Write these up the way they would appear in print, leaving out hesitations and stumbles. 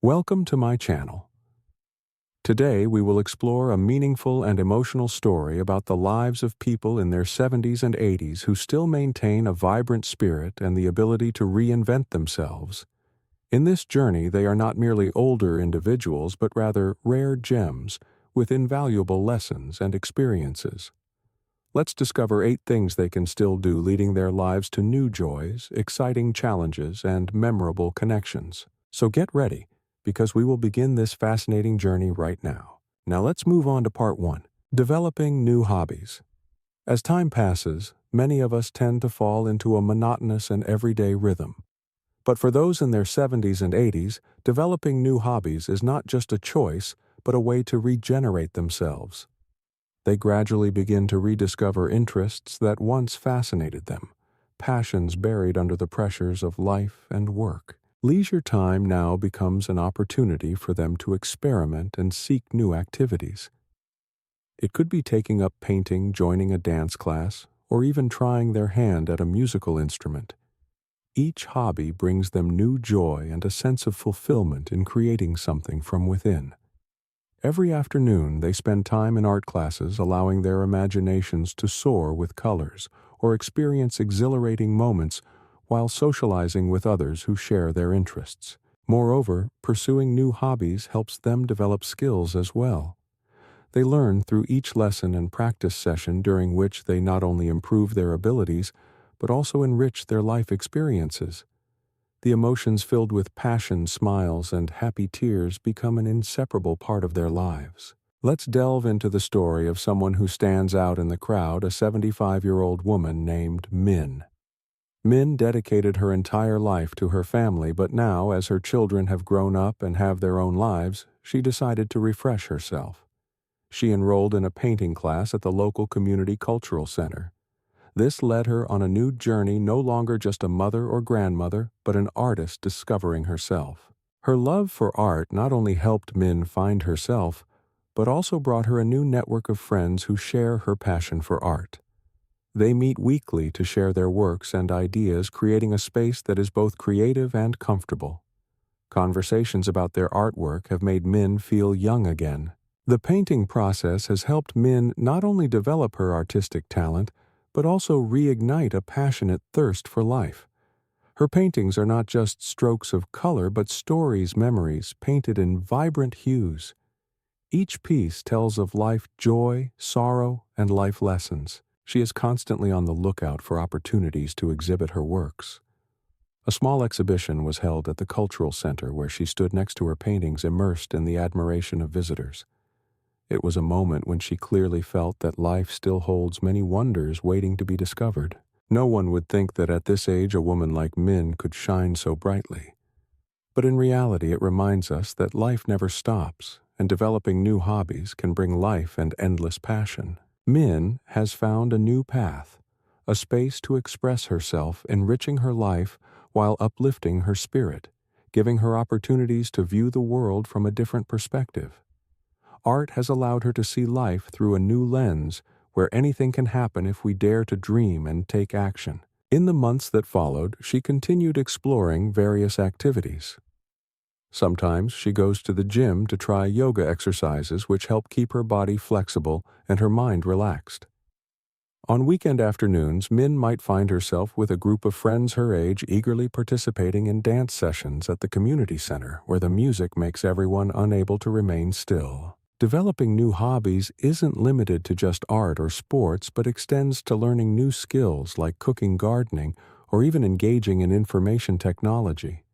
Welcome to my channel. Today we will explore a meaningful and emotional story about the lives of people in their 70s and 80s who still maintain a vibrant spirit and the ability to reinvent themselves. In this journey, they are not merely older individuals, but rather rare gems with invaluable lessons and experiences. Let's discover 8 things they can still do, leading their lives to new joys, exciting challenges, and memorable connections. So get ready, because we will begin this fascinating journey right now. Now let's move on to part 1, developing new hobbies. As time passes, many of us tend to fall into a monotonous and everyday rhythm. But for those in their 70s and 80s, developing new hobbies is not just a choice, but a way to regenerate themselves. They gradually begin to rediscover interests that once fascinated them, passions buried under the pressures of life and work. Leisure time now becomes an opportunity for them to experiment and seek new activities. It could be taking up painting, joining a dance class, or even trying their hand at a musical instrument. Each hobby brings them new joy and a sense of fulfillment in creating something from within. Every afternoon, they spend time in art classes, allowing their imaginations to soar with colors or experience exhilarating moments while socializing with others who share their interests. Moreover, pursuing new hobbies helps them develop skills as well. They learn through each lesson and practice session, during which they not only improve their abilities, but also enrich their life experiences. The emotions filled with passion, smiles, and happy tears become an inseparable part of their lives. Let's delve into the story of someone who stands out in the crowd, a 75-year-old woman named Min. Min dedicated her entire life to her family, but now, as her children have grown up and have their own lives, she decided to refresh herself. She enrolled in a painting class at the local community cultural center. This led her on a new journey, no longer just a mother or grandmother, but an artist discovering herself. Her love for art not only helped Min find herself, but also brought her a new network of friends who share her passion for art. They meet weekly to share their works and ideas, creating a space that is both creative and comfortable. Conversations about their artwork have made Min feel young again. The painting process has helped Min not only develop her artistic talent, but also reignite a passionate thirst for life. Her paintings are not just strokes of color, but stories, memories, painted in vibrant hues. Each piece tells of life, joy, sorrow, and life lessons. She is constantly on the lookout for opportunities to exhibit her works. A small exhibition was held at the cultural center, where she stood next to her paintings, immersed in the admiration of visitors. It was a moment when she clearly felt that life still holds many wonders waiting to be discovered. No one would think that at this age a woman like Min could shine so brightly. But in reality, it reminds us that life never stops, and developing new hobbies can bring life and endless passion. Min has found a new path, a space to express herself, enriching her life while uplifting her spirit, giving her opportunities to view the world from a different perspective. Art has allowed her to see life through a new lens, where anything can happen if we dare to dream and take action. In the months that followed, she continued exploring various activities. Sometimes she goes to the gym to try yoga exercises, which help keep her body flexible and her mind relaxed. On weekend afternoons, Min might find herself with a group of friends her age, eagerly participating in dance sessions at the community center, where the music makes everyone unable to remain still. Developing new hobbies isn't limited to just art or sports, but extends to learning new skills like cooking, gardening, or even engaging in information technology.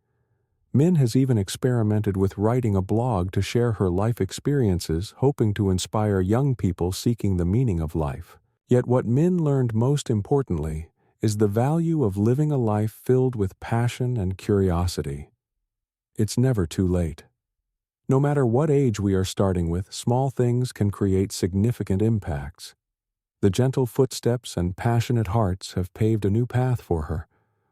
Min has even experimented with writing a blog to share her life experiences, hoping to inspire young people seeking the meaning of life. Yet what Min learned most importantly is the value of living a life filled with passion and curiosity. It's never too late. No matter what age we are starting with, small things can create significant impacts. The gentle footsteps and passionate hearts have paved a new path for her,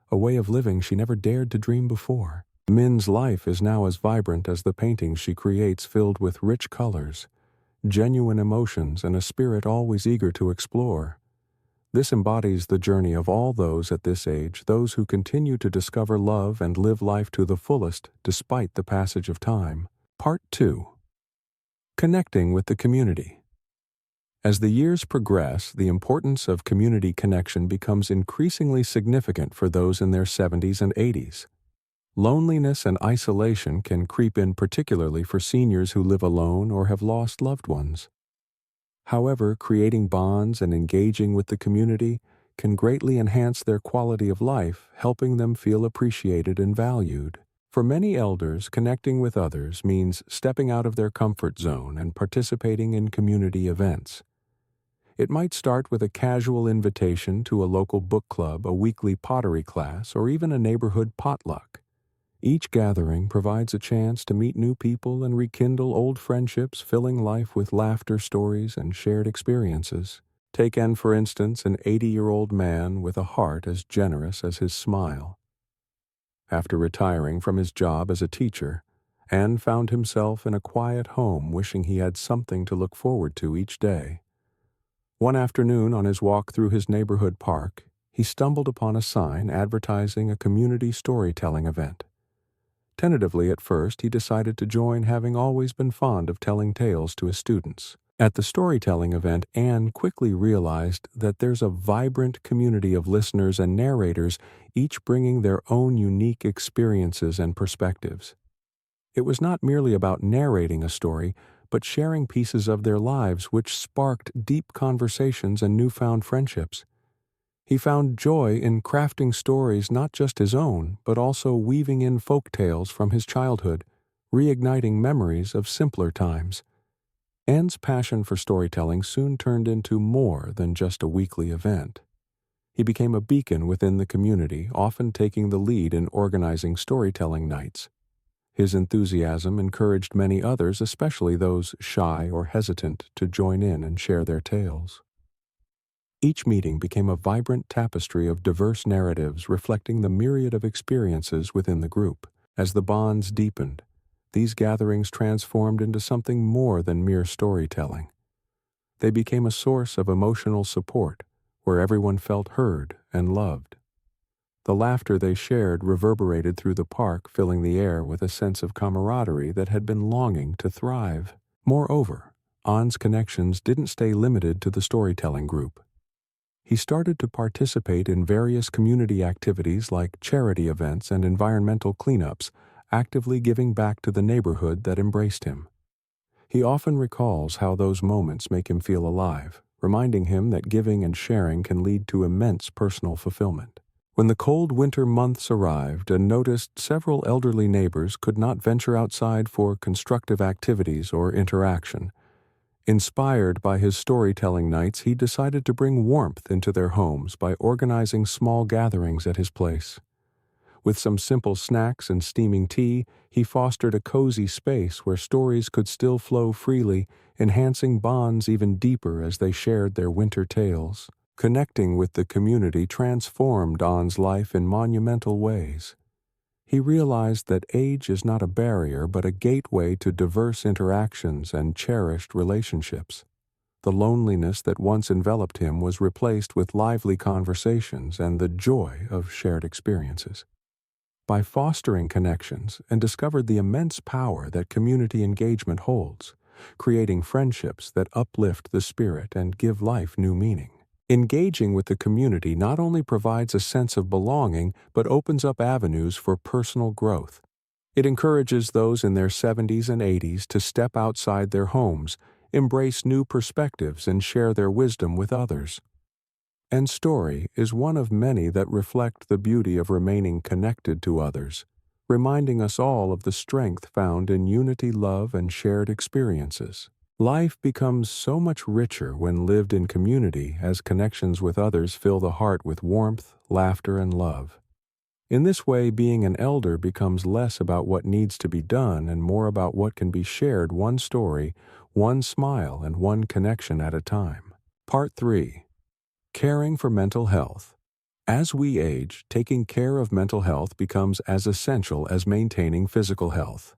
a way of living she never dared to dream before. Min's life is now as vibrant as the paintings she creates, filled with rich colors, genuine emotions, and a spirit always eager to explore. This embodies the journey of all those at this age, those who continue to discover love and live life to the fullest despite the passage of time. Part 2. Connecting with the community. As the years progress, the importance of community connection becomes increasingly significant for those in their 70s and 80s. Loneliness and isolation can creep in, particularly for seniors who live alone or have lost loved ones. However, creating bonds and engaging with the community can greatly enhance their quality of life, helping them feel appreciated and valued. For many elders, connecting with others means stepping out of their comfort zone and participating in community events. It might start with a casual invitation to a local book club, a weekly pottery class, or even a neighborhood potluck. Each gathering provides a chance to meet new people and rekindle old friendships, filling life with laughter, stories, and shared experiences. Take N, for instance, an 80-year-old man with a heart as generous as his smile. After retiring from his job as a teacher, N found himself in a quiet home, wishing he had something to look forward to each day. One afternoon, on his walk through his neighborhood park, he stumbled upon a sign advertising a community storytelling event. Tentatively at first, he decided to join, having always been fond of telling tales to his students. At the storytelling event, Anne quickly realized that there's a vibrant community of listeners and narrators, each bringing their own unique experiences and perspectives. It was not merely about narrating a story, but sharing pieces of their lives, which sparked deep conversations and newfound friendships. He found joy in crafting stories not just his own, but also weaving in folk tales from his childhood, reigniting memories of simpler times. Anne's passion for storytelling soon turned into more than just a weekly event. He became a beacon within the community, often taking the lead in organizing storytelling nights. His enthusiasm encouraged many others, especially those shy or hesitant, to join in and share their tales. Each meeting became a vibrant tapestry of diverse narratives reflecting the myriad of experiences within the group. As the bonds deepened, these gatherings transformed into something more than mere storytelling. They became a source of emotional support, where everyone felt heard and loved. The laughter they shared reverberated through the park, filling the air with a sense of camaraderie that had been longing to thrive. Moreover, An's connections didn't stay limited to the storytelling group. He started to participate in various community activities like charity events and environmental cleanups, actively giving back to the neighborhood that embraced him. He often recalls how those moments make him feel alive, reminding him that giving and sharing can lead to immense personal fulfillment. When the cold winter months arrived and noticed several elderly neighbors could not venture outside for constructive activities or interaction, inspired by his storytelling nights, he decided to bring warmth into their homes by organizing small gatherings at his place. With some simple snacks and steaming tea, he fostered a cozy space where stories could still flow freely, enhancing bonds even deeper as they shared their winter tales. Connecting with the community transformed An's life in monumental ways. He realized that age is not a barrier but a gateway to diverse interactions and cherished relationships. The loneliness that once enveloped him was replaced with lively conversations and the joy of shared experiences. By fostering connections, and discovered the immense power that community engagement holds, creating friendships that uplift the spirit and give life new meaning. Engaging with the community not only provides a sense of belonging, but opens up avenues for personal growth. It encourages those in their 70s and 80s to step outside their homes, embrace new perspectives, and share their wisdom with others. And story is one of many that reflect the beauty of remaining connected to others, reminding us all of the strength found in unity, love, and shared experiences. Life becomes so much richer when lived in community, as connections with others fill the heart with warmth, laughter, and love. In this way, being an elder becomes less about what needs to be done and more about what can be shared, one story, one smile, and one connection at a time. Part 3. Caring for mental health. As we age, taking care of mental health becomes as essential as maintaining physical health.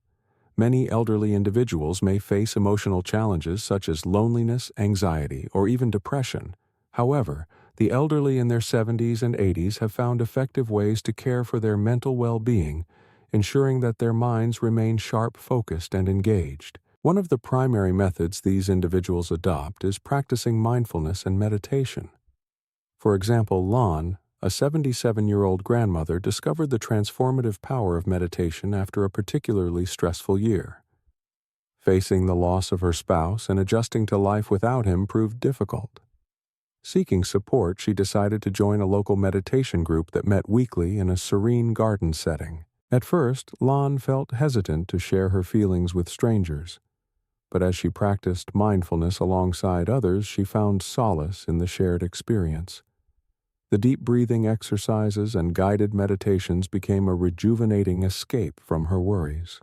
Many elderly individuals may face emotional challenges such as loneliness, anxiety, or even depression. However, The elderly in their 70s and 80s have found effective ways to care for their mental well-being, ensuring that their minds remain sharp, focused, and engaged. One of the primary methods these individuals adopt is practicing mindfulness and meditation. For example, Lon, a 77-year-old grandmother, discovered the transformative power of meditation after a particularly stressful year. Facing the loss of her spouse and adjusting to life without him proved difficult. Seeking support, she decided to join a local meditation group that met weekly in a serene garden setting. At first, Lon felt hesitant to share her feelings with strangers, but as she practiced mindfulness alongside others, she found solace in the shared experience. The deep breathing exercises and guided meditations became a rejuvenating escape from her worries.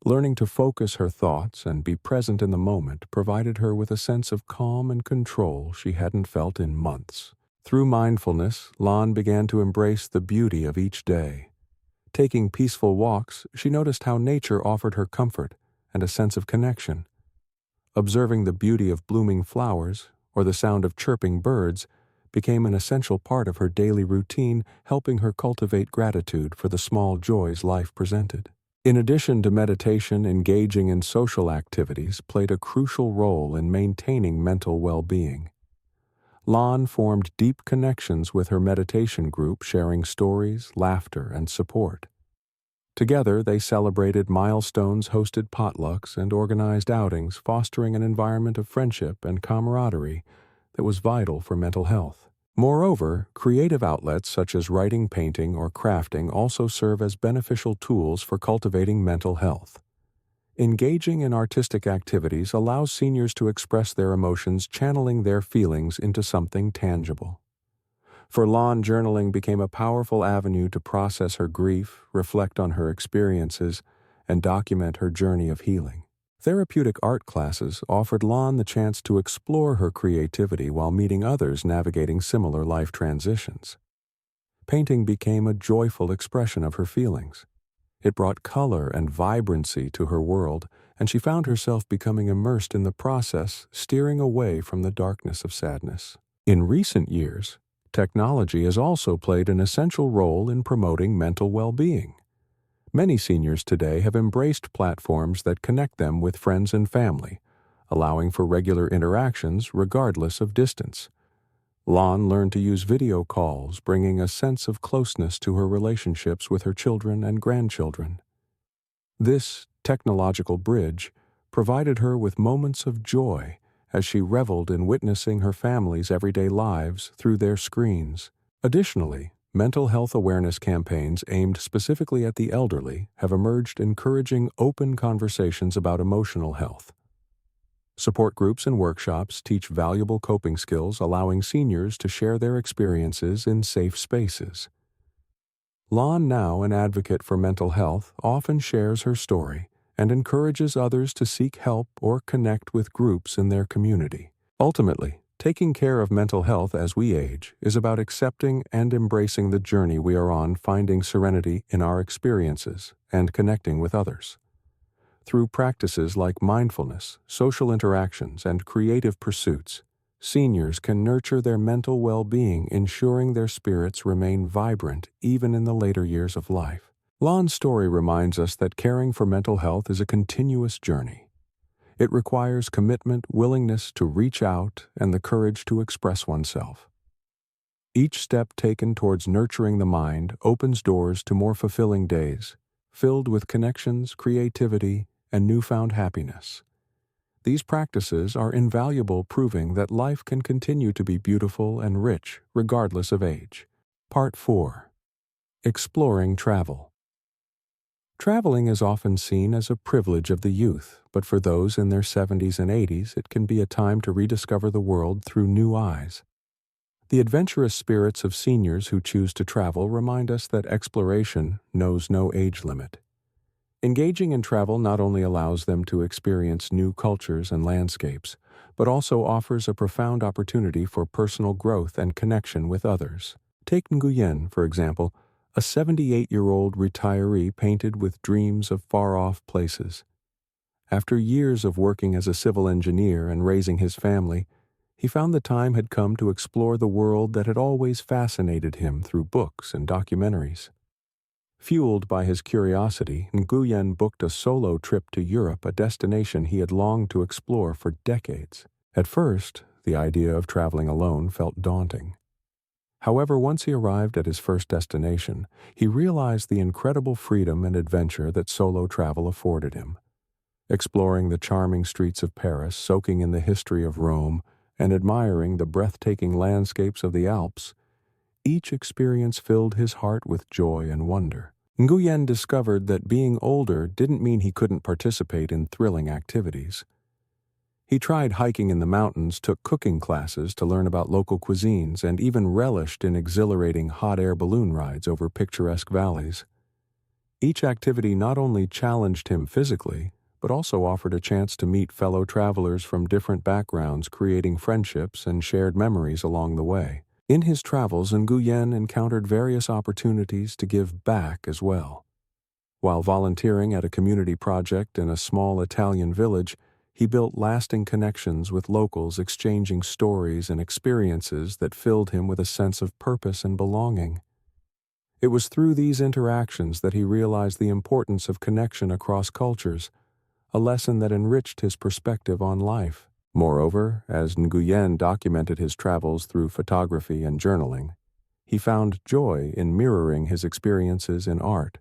Learning to focus her thoughts and be present in the moment provided her with a sense of calm and control she hadn't felt in months. Through mindfulness, Lon began to embrace the beauty of each day. Taking peaceful walks, she noticed how nature offered her comfort and a sense of connection. Observing the beauty of blooming flowers or the sound of chirping birds became an essential part of her daily routine, helping her cultivate gratitude for the small joys life presented. In addition to meditation, engaging in social activities played a crucial role in maintaining mental well-being. Lon formed deep connections with her meditation group, sharing stories, laughter, and support. Together, they celebrated milestones, hosted potlucks, and organized outings, fostering an environment of friendship and camaraderie that was vital for mental health. Moreover, creative outlets such as writing, painting, or crafting also serve as beneficial tools for cultivating mental health. Engaging in artistic activities allows seniors to express their emotions, channeling their feelings into something tangible. For Lon, journaling became a powerful avenue to process her grief, reflect on her experiences, and document her journey of healing. Therapeutic art classes offered Lon the chance to explore her creativity while meeting others navigating similar life transitions. Painting became a joyful expression of her feelings. It brought color and vibrancy to her world, and she found herself becoming immersed in the process, steering away from the darkness of sadness. In recent years, technology has also played an essential role in promoting mental well-being. Many seniors today have embraced platforms that connect them with friends and family, allowing for regular interactions regardless of distance. Lon learned to use video calls, bringing a sense of closeness to her relationships with her children and grandchildren. This technological bridge provided her with moments of joy as she reveled in witnessing her family's everyday lives through their screens. Additionally, mental health awareness campaigns aimed specifically at the elderly have emerged, encouraging open conversations about emotional health. Support groups and workshops teach valuable coping skills, allowing seniors to share their experiences in safe spaces. Lon, now an advocate for mental health, often shares her story and encourages others to seek help or connect with groups in their community. Ultimately, taking care of mental health as we age is about accepting and embracing the journey we are on, finding serenity in our experiences, and connecting with others. Through practices like mindfulness, social interactions, and creative pursuits, seniors can nurture their mental well-being, ensuring their spirits remain vibrant even in the later years of life. Lon's story reminds us that caring for mental health is a continuous journey. It requires commitment, willingness to reach out, and the courage to express oneself. Each step taken towards nurturing the mind opens doors to more fulfilling days, filled with connections, creativity, and newfound happiness. These practices are invaluable, proving that life can continue to be beautiful and rich regardless of age. Part 4. Exploring travel. Traveling is often seen as a privilege of the youth, but for those in their 70s and 80s, it can be a time to rediscover the world through new eyes. The adventurous spirits of seniors who choose to travel remind us that exploration knows no age limit. Engaging in travel not only allows them to experience new cultures and landscapes, but also offers a profound opportunity for personal growth and connection with others. Take Nguyen, for example, a 78-year-old retiree painted with dreams of far-off places. After years of working as a civil engineer and raising his family, he found the time had come to explore the world that had always fascinated him through books and documentaries. Fueled by his curiosity, Nguyen booked a solo trip to Europe, a destination he had longed to explore for decades. At first, the idea of traveling alone felt daunting. However, once he arrived at his first destination, he realized the incredible freedom and adventure that solo travel afforded him. Exploring the charming streets of Paris, soaking in the history of Rome, and admiring the breathtaking landscapes of the Alps, each experience filled his heart with joy and wonder. Nguyen discovered that being older didn't mean he couldn't participate in thrilling activities. He tried hiking in the mountains, took cooking classes to learn about local cuisines, and even relished in exhilarating hot air balloon rides over picturesque valleys. Each activity not only challenged him physically, but also offered a chance to meet fellow travelers from different backgrounds, creating friendships and shared memories along the way. In his travels, Nguyen encountered various opportunities to give back as well. While volunteering at a community project in a small Italian village, he built lasting connections with locals, exchanging stories and experiences that filled him with a sense of purpose and belonging. It was through these interactions that he realized the importance of connection across cultures, a lesson that enriched his perspective on life. Moreover, as Nguyen documented his travels through photography and journaling, he found joy in mirroring his experiences in art.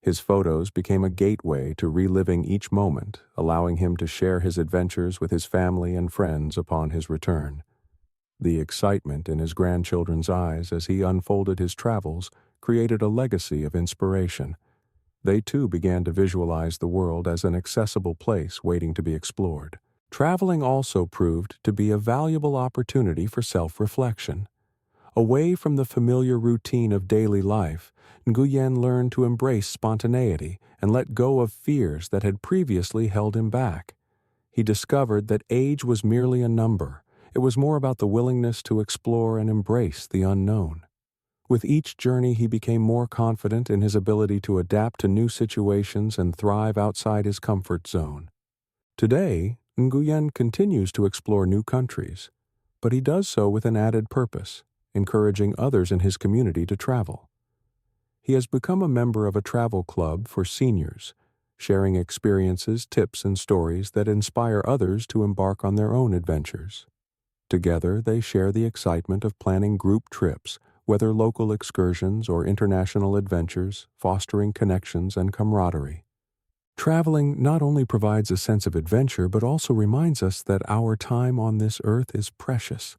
His photos became a gateway to reliving each moment, allowing him to share his adventures with his family and friends upon his return. The excitement in his grandchildren's eyes as he unfolded his travels created a legacy of inspiration. They too began to visualize the world as an accessible place waiting to be explored. Traveling also proved to be a valuable opportunity for self-reflection. Away from the familiar routine of daily life, Nguyen learned to embrace spontaneity and let go of fears that had previously held him back. He discovered that age was merely a number. It was more about the willingness to explore and embrace the unknown. With each journey, he became more confident in his ability to adapt to new situations and thrive outside his comfort zone. Today, Nguyen continues to explore new countries, but he does so with an added purpose, encouraging others in his community to travel. He has become a member of a travel club for seniors, sharing experiences, tips, and stories that inspire others to embark on their own adventures. Together, they share the excitement of planning group trips, whether local excursions or international adventures, fostering connections and camaraderie. Traveling not only provides a sense of adventure, but also reminds us that our time on this earth is precious.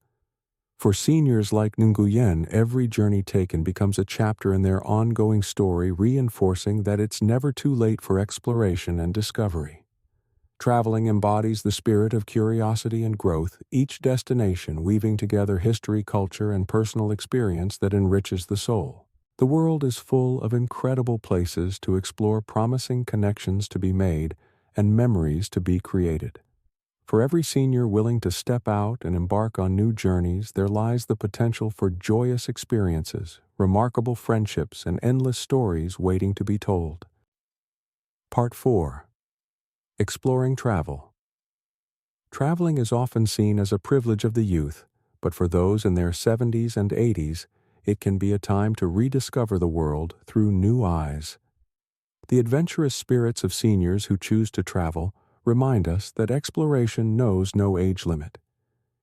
For seniors like Nguyen, every journey taken becomes a chapter in their ongoing story, reinforcing that it's never too late for exploration and discovery. Traveling embodies the spirit of curiosity and growth, each destination weaving together history, culture, and personal experience that enriches the soul. The world is full of incredible places to explore, promising connections to be made, and memories to be created. For every senior willing to step out and embark on new journeys, there lies the potential for joyous experiences, remarkable friendships, and endless stories waiting to be told. Part 4. Exploring travel. Traveling is often seen as a privilege of the youth, but for those in their 70s and 80s, it can be a time to rediscover the world through new eyes. The adventurous spirits of seniors who choose to travel remind us that exploration knows no age limit.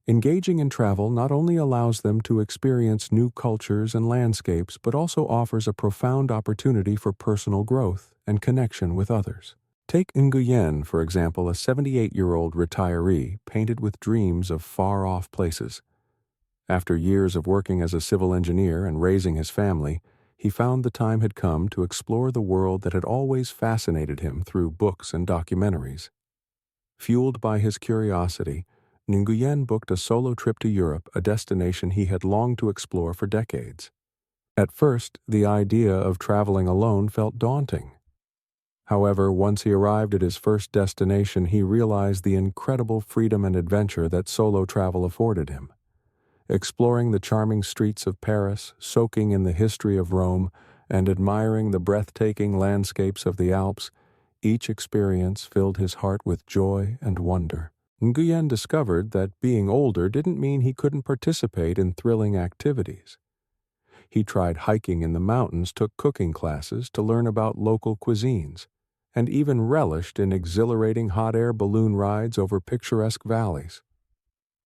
Engaging in travel not only allows them to experience new cultures and landscapes, but also offers a profound opportunity for personal growth and connection with others. Take Nguyen, for example, a 78-year-old retiree painted with dreams of far-off places. After years of working as a civil engineer and raising his family, he found the time had come to explore the world that had always fascinated him through books and documentaries. Fueled by his curiosity, Nguyen booked a solo trip to Europe, a destination he had longed to explore for decades. At first, the idea of traveling alone felt daunting. However, once he arrived at his first destination, he realized the incredible freedom and adventure that solo travel afforded him. Exploring the charming streets of Paris, soaking in the history of Rome, and admiring the breathtaking landscapes of the Alps, each experience filled his heart with joy and wonder. Nguyen discovered that being older didn't mean he couldn't participate in thrilling activities. He tried hiking in the mountains, took cooking classes to learn about local cuisines, and even relished in exhilarating hot air balloon rides over picturesque valleys.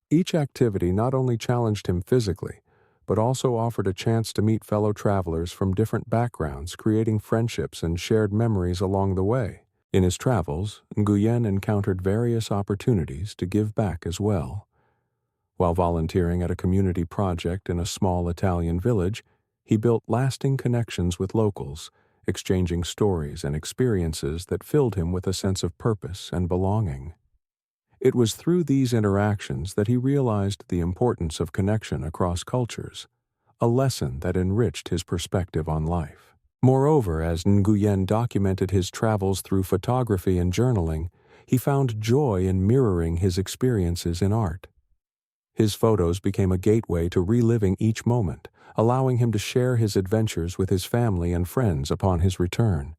Each activity not only challenged him physically, but also offered a chance to meet fellow travelers from different backgrounds, creating friendships and shared memories along the way. In his travels, Nguyen encountered various opportunities to give back as well. While volunteering at a community project in a small Italian village, he built lasting connections with locals, exchanging stories and experiences that filled him with a sense of purpose and belonging. It was through these interactions that he realized the importance of connection across cultures, a lesson that enriched his perspective on life. Moreover, as Nguyen documented his travels through photography and journaling, he found joy in mirroring his experiences in art. His photos became a gateway to reliving each moment, allowing him to share his adventures with his family and friends upon his return.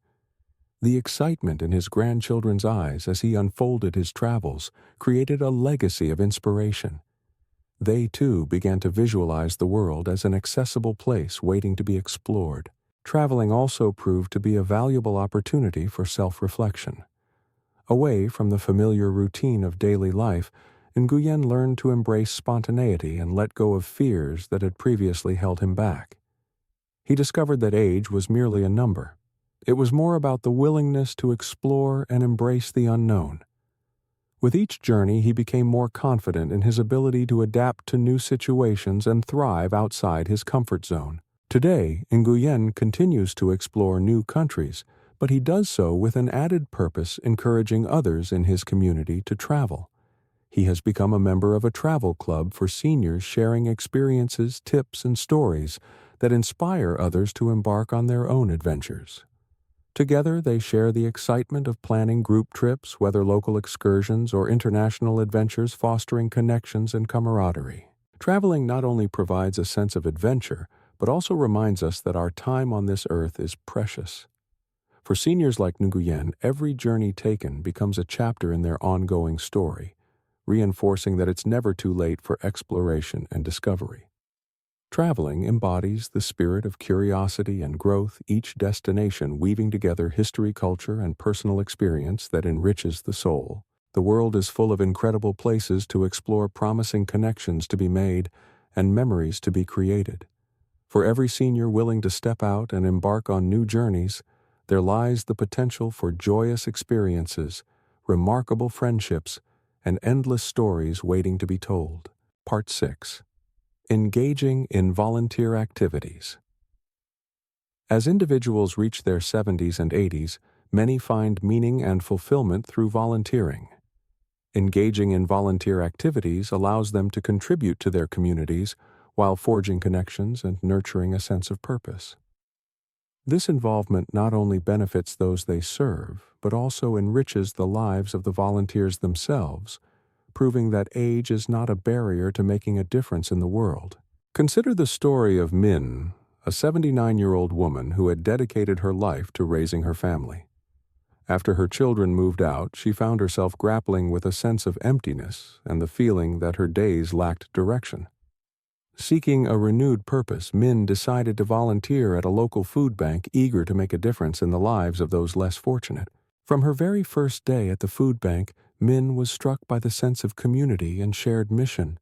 The excitement in his grandchildren's eyes as he unfolded his travels created a legacy of inspiration. They, too, began to visualize the world as an accessible place waiting to be explored. Traveling also proved to be a valuable opportunity for self-reflection. Away from the familiar routine of daily life, Nguyen learned to embrace spontaneity and let go of fears that had previously held him back. He discovered that age was merely a number. It was more about the willingness to explore and embrace the unknown. With each journey, he became more confident in his ability to adapt to new situations and thrive outside his comfort zone. Today, Nguyen continues to explore new countries, but he does so with an added purpose, encouraging others in his community to travel. He has become a member of a travel club for seniors, sharing experiences, tips, and stories that inspire others to embark on their own adventures. Together, they share the excitement of planning group trips, whether local excursions or international adventures, fostering connections and camaraderie. Traveling not only provides a sense of adventure, but also reminds us that our time on this earth is precious. For seniors like Nguyen, every journey taken becomes a chapter in their ongoing story, reinforcing that it's never too late for exploration and discovery. Traveling embodies the spirit of curiosity and growth, each destination weaving together history, culture, and personal experience that enriches the soul. The world is full of incredible places to explore, promising connections to be made, and memories to be created. For every senior willing to step out and embark on new journeys, there lies the potential for joyous experiences, remarkable friendships, and endless stories waiting to be told. Part 6. Engaging in volunteer activities. As individuals reach their 70s and 80s, many find meaning and fulfillment through volunteering. Engaging in volunteer activities allows them to contribute to their communities while forging connections and nurturing a sense of purpose. This involvement not only benefits those they serve, but also enriches the lives of the volunteers themselves, proving that age is not a barrier to making a difference in the world. Consider the story of Min, a 79-year-old woman who had dedicated her life to raising her family. After her children moved out, she found herself grappling with a sense of emptiness and the feeling that her days lacked direction. Seeking a renewed purpose, Min decided to volunteer at a local food bank, eager to make a difference in the lives of those less fortunate. From her very first day at the food bank, Min was struck by the sense of community and shared mission.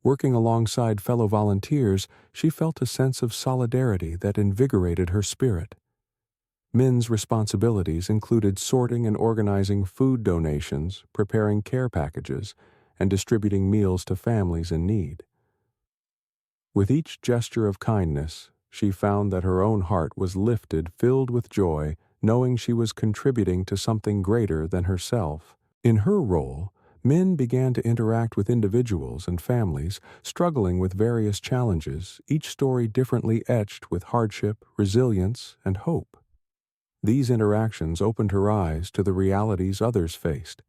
Working alongside fellow volunteers, she felt a sense of solidarity that invigorated her spirit. Min's responsibilities included sorting and organizing food donations, preparing care packages, and distributing meals to families in need. With each gesture of kindness, she found that her own heart was lifted, filled with joy, knowing she was contributing to something greater than herself. In her role, Min began to interact with individuals and families struggling with various challenges, each story differently etched with hardship, resilience, and hope. These interactions opened her eyes to the realities others faced.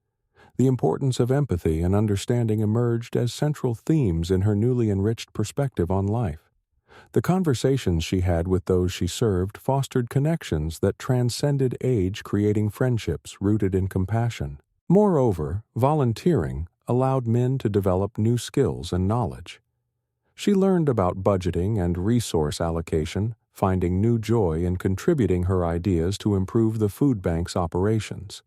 The importance of empathy and understanding emerged as central themes in her newly enriched perspective on life. The conversations she had with those she served fostered connections that transcended age, creating friendships rooted in compassion. Moreover, volunteering allowed Min to develop new skills and knowledge. She learned about budgeting and resource allocation, finding new joy in contributing her ideas to improve the food bank's operations.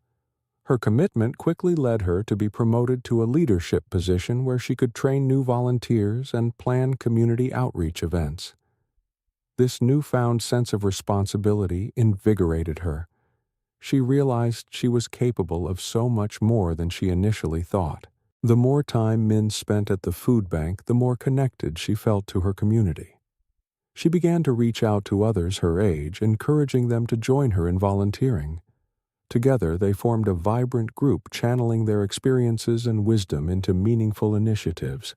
Her commitment quickly led her to be promoted to a leadership position where she could train new volunteers and plan community outreach events. This newfound sense of responsibility invigorated her. She realized she was capable of so much more than she initially thought. The more time Min spent at the food bank, the more connected she felt to her community. She began to reach out to others her age, encouraging them to join her in volunteering. Together, they formed a vibrant group channeling their experiences and wisdom into meaningful initiatives.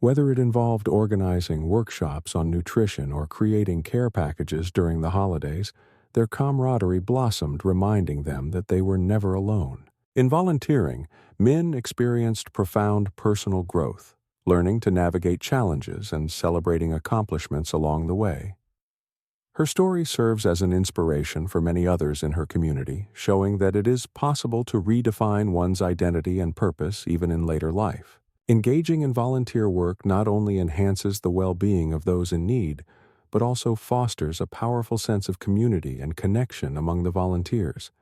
Whether it involved organizing workshops on nutrition or creating care packages during the holidays, their camaraderie blossomed, reminding them that they were never alone. In volunteering, Min experienced profound personal growth, learning to navigate challenges and celebrating accomplishments along the way. Her story serves as an inspiration for many others in her community, showing that it is possible to redefine one's identity and purpose even in later life. Engaging in volunteer work not only enhances the well-being of those in need, but also fosters a powerful sense of community and connection among the volunteers.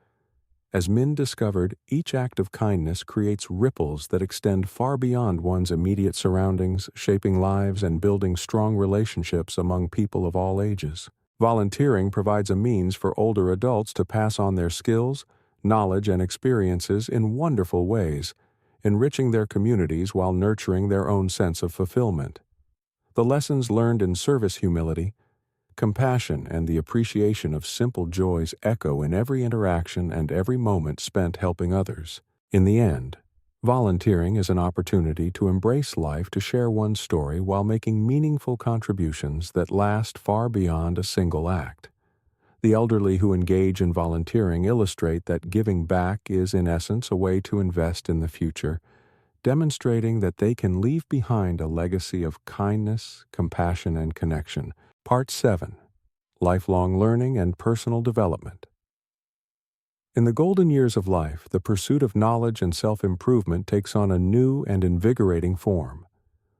As Min discovered, each act of kindness creates ripples that extend far beyond one's immediate surroundings, shaping lives and building strong relationships among people of all ages. Volunteering provides a means for older adults to pass on their skills, knowledge, and experiences in wonderful ways, enriching their communities while nurturing their own sense of fulfillment. The lessons learned in service, humility, compassion, and the appreciation of simple joys echo in every interaction and every moment spent helping others. In the end, volunteering is an opportunity to embrace life, to share one's story while making meaningful contributions that last far beyond a single act. The elderly who engage in volunteering illustrate that giving back is, in essence, a way to invest in the future, demonstrating that they can leave behind a legacy of kindness, compassion, and connection. Part 7. Lifelong Learning and Personal Development. In the golden years of life, the pursuit of knowledge and self-improvement takes on a new and invigorating form.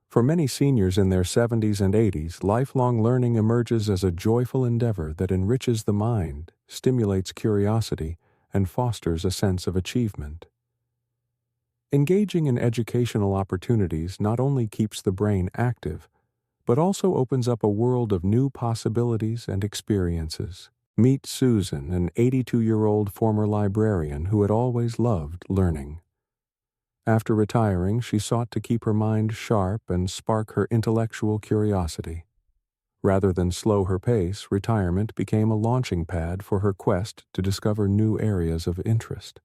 For many seniors in their 70s and 80s, lifelong learning emerges as a joyful endeavor that enriches the mind, stimulates curiosity, and fosters a sense of achievement. Engaging in educational opportunities not only keeps the brain active, but also opens up a world of new possibilities and experiences. Meet Susan, an 82-year-old former librarian who had always loved learning. After retiring, she sought to keep her mind sharp and spark her intellectual curiosity. Rather than slow her pace, retirement became a launching pad for her quest to discover new areas of interest.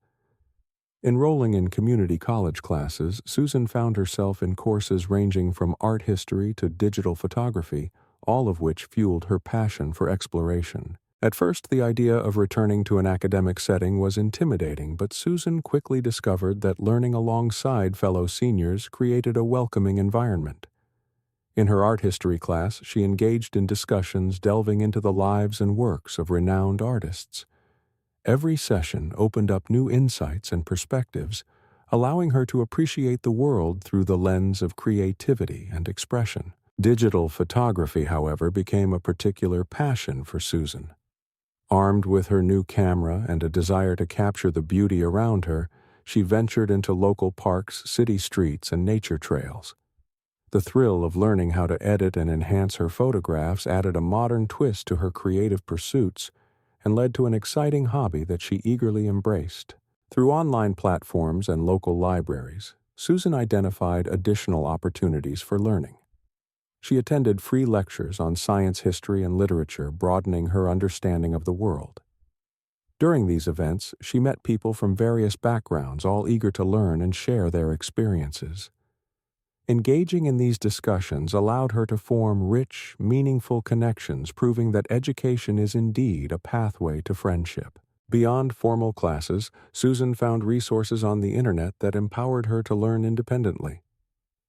Enrolling in community college classes, Susan found herself in courses ranging from art history to digital photography, all of which fueled her passion for exploration. At first, the idea of returning to an academic setting was intimidating, but Susan quickly discovered that learning alongside fellow seniors created a welcoming environment. In her art history class, she engaged in discussions delving into the lives and works of renowned artists. Every session opened up new insights and perspectives, allowing her to appreciate the world through the lens of creativity and expression. Digital photography, however, became a particular passion for Susan. Armed with her new camera and a desire to capture the beauty around her, she ventured into local parks, city streets, and nature trails. The thrill of learning how to edit and enhance her photographs added a modern twist to her creative pursuits and led to an exciting hobby that she eagerly embraced. Through online platforms and local libraries, Susan identified additional opportunities for learning. She attended free lectures on science, history, and literature, broadening her understanding of the world. During these events, she met people from various backgrounds, all eager to learn and share their experiences. Engaging in these discussions allowed her to form rich, meaningful connections, proving that education is indeed a pathway to friendship. Beyond formal classes, Susan found resources on the internet that empowered her to learn independently.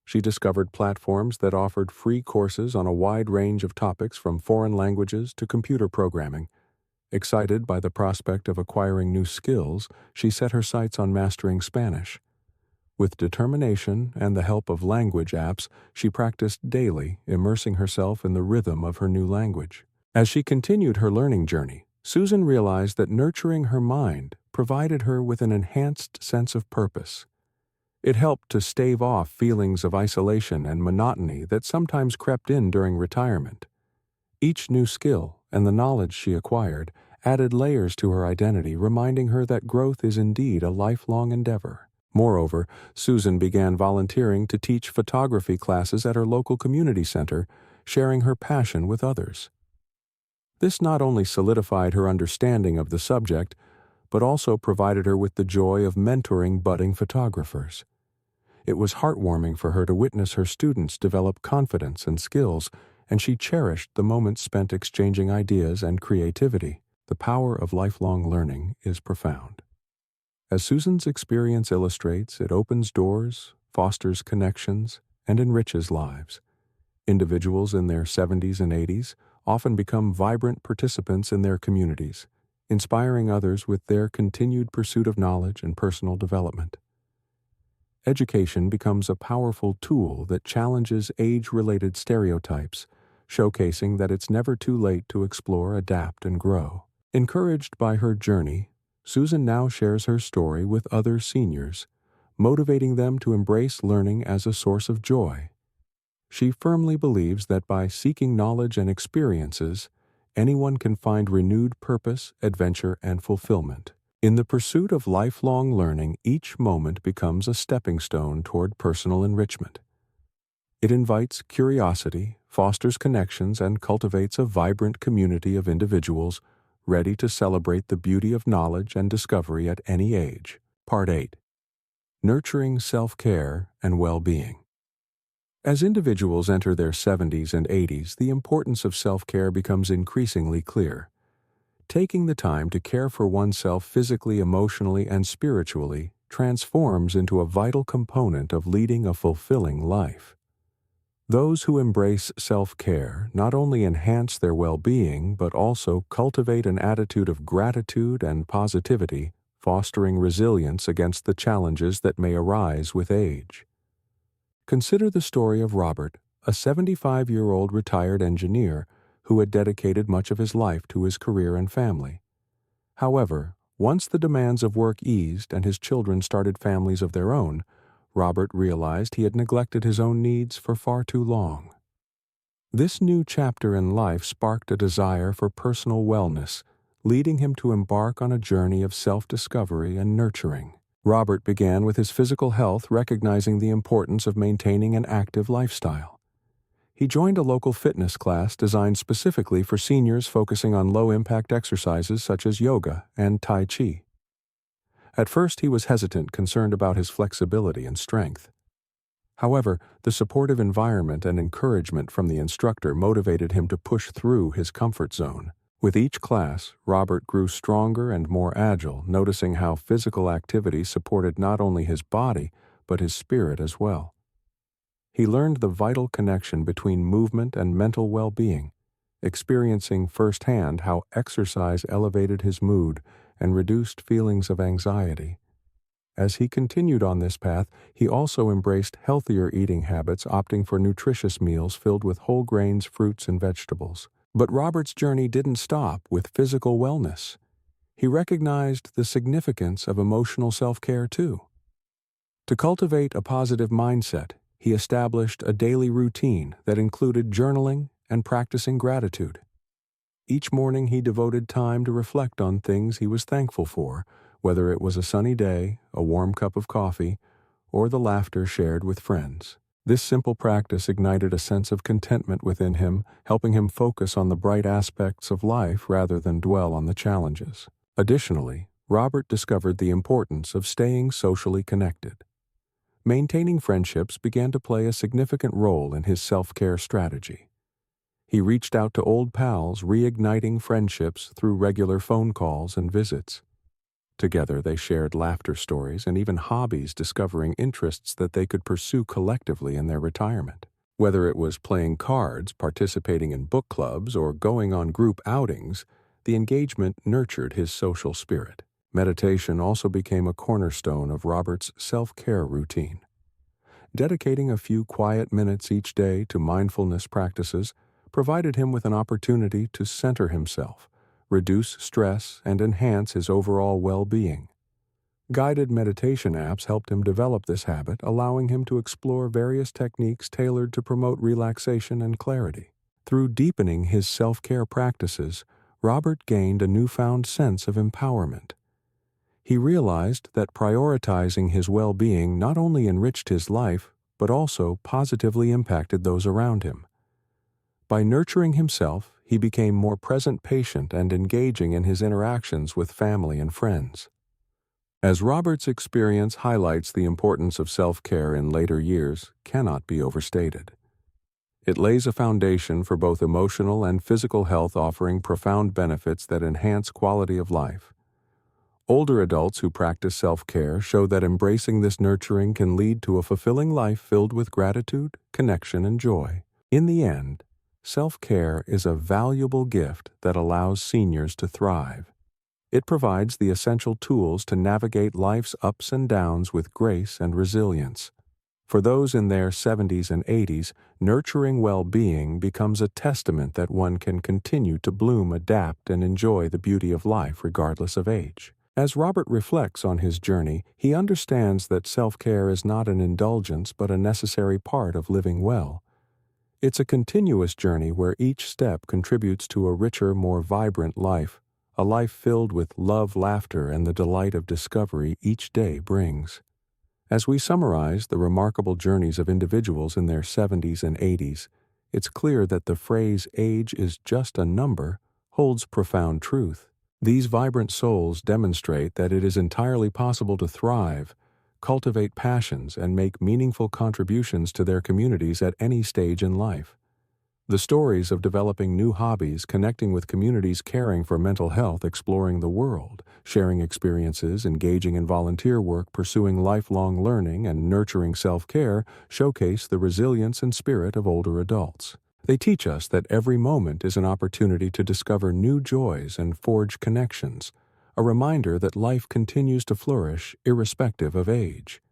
She discovered platforms that offered free courses on a wide range of topics from foreign languages to computer programming, Excited by the prospect of acquiring new skills, she set her sights on mastering Spanish. With determination and the help of language apps, she practiced daily, immersing herself in the rhythm of her new language. As she continued her learning journey, Susan realized that nurturing her mind provided her with an enhanced sense of purpose. It helped to stave off feelings of isolation and monotony that sometimes crept in during retirement. Each new skill and the knowledge she acquired added layers to her identity, reminding her that growth is indeed a lifelong endeavor. Moreover, Susan began volunteering to teach photography classes at her local community center, sharing her passion with others. This not only solidified her understanding of the subject, but also provided her with the joy of mentoring budding photographers. It was heartwarming for her to witness her students develop confidence and skills, and she cherished the moments spent exchanging ideas and creativity. The power of lifelong learning is profound. As Susan's experience illustrates, it opens doors, fosters connections, and enriches lives. Individuals in their 70s and 80s often become vibrant participants in their communities, inspiring others with their continued pursuit of knowledge and personal development. Education becomes a powerful tool that challenges age-related stereotypes, showcasing that it's never too late to explore, adapt, and grow. Encouraged by her journey, Susan now shares her story with other seniors, motivating them to embrace learning as a source of joy. She firmly believes that by seeking knowledge and experiences, anyone can find renewed purpose, adventure, and fulfillment. In the pursuit of lifelong learning, each moment becomes a stepping stone toward personal enrichment. It invites curiosity, fosters connections, and cultivates a vibrant community of individuals ready to celebrate the beauty of knowledge and discovery at any age. Part 8. Nurturing self-care and well-being. As individuals enter their 70s and 80s, the importance of self-care becomes increasingly clear. Taking the time to care for oneself physically, emotionally, and spiritually transforms into a vital component of leading a fulfilling life. Those who embrace self-care not only enhance their well-being but also cultivate an attitude of gratitude and positivity, fostering resilience against the challenges that may arise with age. Consider the story of Robert, a 75-year-old retired engineer who had dedicated much of his life to his career and family. However, once the demands of work eased and his children started families of their own, Robert realized he had neglected his own needs for far too long. This new chapter in life sparked a desire for personal wellness, leading him to embark on a journey of self-discovery and nurturing. Robert began with his physical health, recognizing the importance of maintaining an active lifestyle. He joined a local fitness class designed specifically for seniors, focusing on low-impact exercises such as yoga and Tai Chi. At first, he was hesitant, concerned about his flexibility and strength. However, the supportive environment and encouragement from the instructor motivated him to push through his comfort zone. With each class, Robert grew stronger and more agile, noticing how physical activity supported not only his body, but his spirit as well. He learned the vital connection between movement and mental well-being, experiencing firsthand how exercise elevated his mood and reduced feelings of anxiety. As he continued on this path, he also embraced healthier eating habits, opting for nutritious meals filled with whole grains, fruits, and vegetables. But Robert's journey didn't stop with physical wellness. He recognized the significance of emotional self-care too. To cultivate a positive mindset, he established a daily routine that included journaling and practicing gratitude. Each morning he devoted time to reflect on things he was thankful for, whether it was a sunny day, a warm cup of coffee, or the laughter shared with friends. This simple practice ignited a sense of contentment within him, helping him focus on the bright aspects of life rather than dwell on the challenges. Additionally, Robert discovered the importance of staying socially connected. Maintaining friendships began to play a significant role in his self-care strategy. He reached out to old pals, reigniting friendships through regular phone calls and visits. Together they shared laughter stories and even hobbies, discovering interests that they could pursue collectively in their retirement. Whether it was playing cards, participating in book clubs, or going on group outings, the engagement nurtured his social spirit. Meditation also became a cornerstone of Robert's self-care routine. Dedicating a few quiet minutes each day to mindfulness practices provided him with an opportunity to center himself, reduce stress, and enhance his overall well-being. Guided meditation apps helped him develop this habit, allowing him to explore various techniques tailored to promote relaxation and clarity. Through deepening his self-care practices, Robert gained a newfound sense of empowerment. He realized that prioritizing his well-being not only enriched his life, but also positively impacted those around him. By nurturing himself, he became more present, patient, and engaging in his interactions with family and friends. As Robert's experience highlights, the importance of self-care in later years cannot be overstated. It lays a foundation for both emotional and physical health, offering profound benefits that enhance quality of life. Older adults who practice self-care show that embracing this nurturing can lead to a fulfilling life filled with gratitude, connection, and joy. In the end, self-care is a valuable gift that allows seniors to thrive. It provides the essential tools to navigate life's ups and downs with grace and resilience. For those in their 70s and 80s, nurturing well-being becomes a testament that one can continue to bloom, adapt, and enjoy the beauty of life regardless of age. As Robert reflects on his journey, he understands that self-care is not an indulgence but a necessary part of living well. It's a continuous journey where each step contributes to a richer, more vibrant life, a life filled with love, laughter, and the delight of discovery each day brings. As we summarize the remarkable journeys of individuals in their 70s and 80s, it's clear that the phrase "age is just a number" holds profound truth. These vibrant souls demonstrate that it is entirely possible to thrive, cultivate passions, and make meaningful contributions to their communities at any stage in life. The stories of developing new hobbies, connecting with communities, caring for mental health, exploring the world, sharing experiences, engaging in volunteer work, pursuing lifelong learning, and nurturing self-care showcase the resilience and spirit of older adults. They teach us that every moment is an opportunity to discover new joys and forge connections, a reminder that life continues to flourish irrespective of age.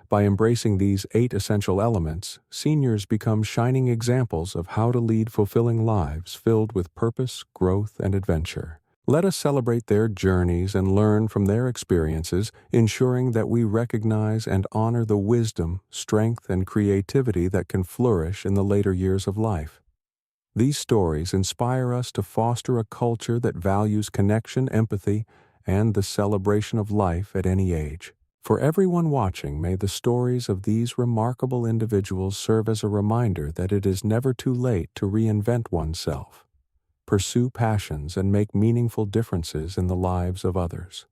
By embracing these 8 essential elements, seniors become shining examples of how to lead fulfilling lives filled with purpose, growth, and adventure. Let us celebrate their journeys and learn from their experiences, ensuring that we recognize and honor the wisdom, strength, and creativity that can flourish in the later years of life. These stories inspire us to foster a culture that values connection, empathy, and the celebration of life at any age. For everyone watching, may the stories of these remarkable individuals serve as a reminder that it is never too late to reinvent oneself, pursue passions, and make meaningful differences in the lives of others.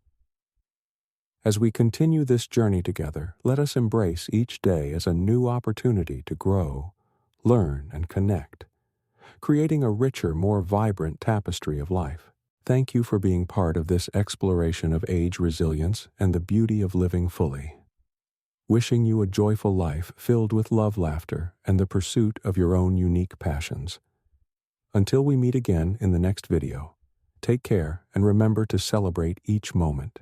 As we continue this journey together, let us embrace each day as a new opportunity to grow, learn, and connect, creating a richer, more vibrant tapestry of life. Thank you for being part of this exploration of age resilience and the beauty of living fully. Wishing you a joyful life filled with love, laughter, and the pursuit of your own unique passions. Until we meet again in the next video, take care and remember to celebrate each moment.